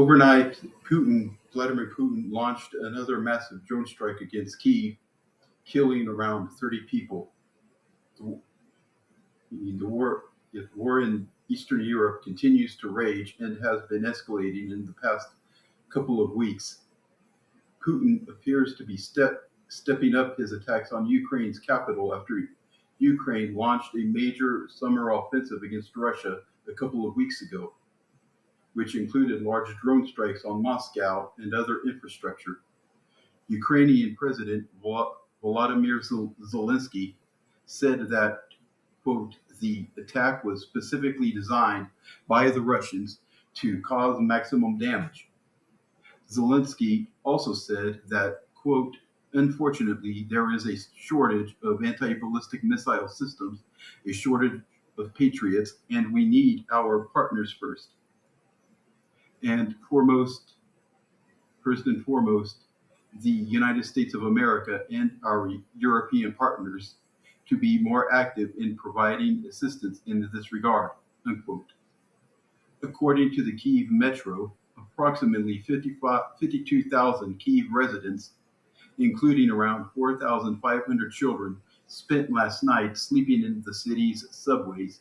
Overnight, Vladimir Putin launched another massive drone strike against Kyiv, killing around 30 people. The, the war in Eastern Europe continues to rage and has been escalating in the past couple of weeks. Putin appears to be stepping up his attacks on Ukraine's capital after Ukraine launched a major summer offensive against Russia a couple of weeks ago, which included large drone strikes on Moscow and other infrastructure. Ukrainian President Volodymyr Zelensky said that, quote, the attack was specifically designed by the Russians to cause maximum damage. Zelensky also said that, quote, unfortunately, there is a shortage of anti ballistic missile systems, a shortage of patriots, and we need our partners and foremost, first and foremost, the United States of America and our European partners to be more active in providing assistance in this regard, unquote. According to the Kyiv Metro, approximately 52,000 Kyiv residents, including around 4,500 children, spent last night sleeping in the city's subways,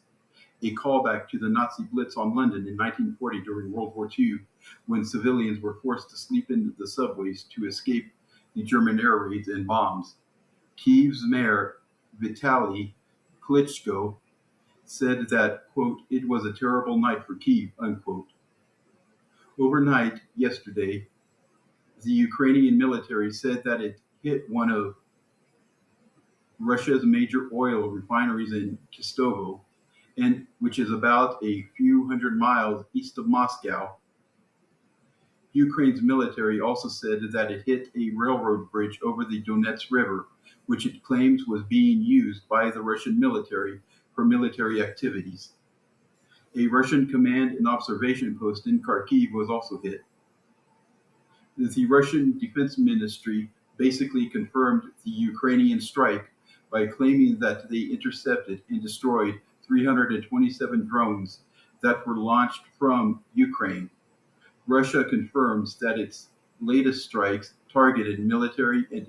a callback to the Nazi blitz on London in 1940 during World War II, when civilians were forced to sleep in the subways to escape the German air raids and bombs. Kyiv's mayor, Vitaly Klitschko, said that, quote, it was a terrible night for Kyiv, unquote. Overnight, yesterday, the Ukrainian military said that it hit one of Russia's major oil refineries in Kistovo, and which is about a few hundred miles east of Moscow. Ukraine's military also said that it hit a railroad bridge over the Donets River, which it claims was being used by the Russian military for military activities. A Russian command and observation post in Kharkiv was also hit. The Russian Defense Ministry basically confirmed the Ukrainian strike by claiming that they intercepted and destroyed 327 drones that were launched from Ukraine. Russia confirms that its latest strikes targeted military and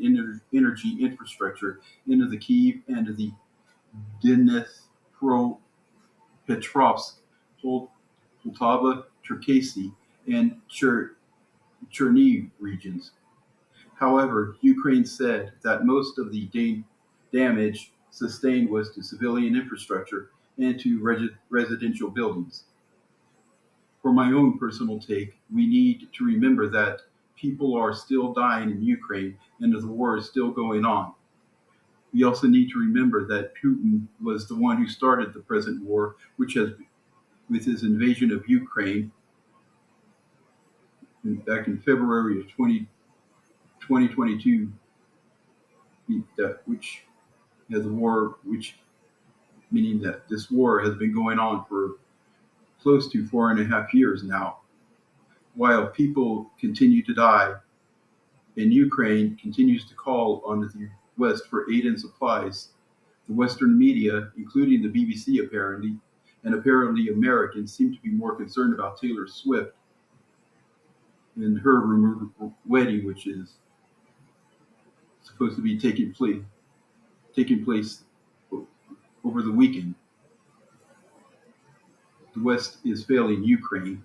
energy infrastructure into the Kyiv and the Dnipropetrovsk, Poltava, Cherkasy, and Chernihiv regions. However, Ukraine said that most of the damage sustained was to civilian infrastructure and to residential buildings. For my own personal take, we need to remember that people are still dying in Ukraine and the war is still going on. We also need to remember that Putin was the one who started the present war, which has, with his invasion of Ukraine back in February of 2022, which has a war, which meaning that this war has been going on for close to 4.5 years now. While people continue to die, and Ukraine continues to call on the West for aid and supplies, the Western media, including the BBC apparently, and apparently Americans, seem to be more concerned about Taylor Swift and her rumored wedding, which is supposed to be taking place over the weekend. The West is failing Ukraine.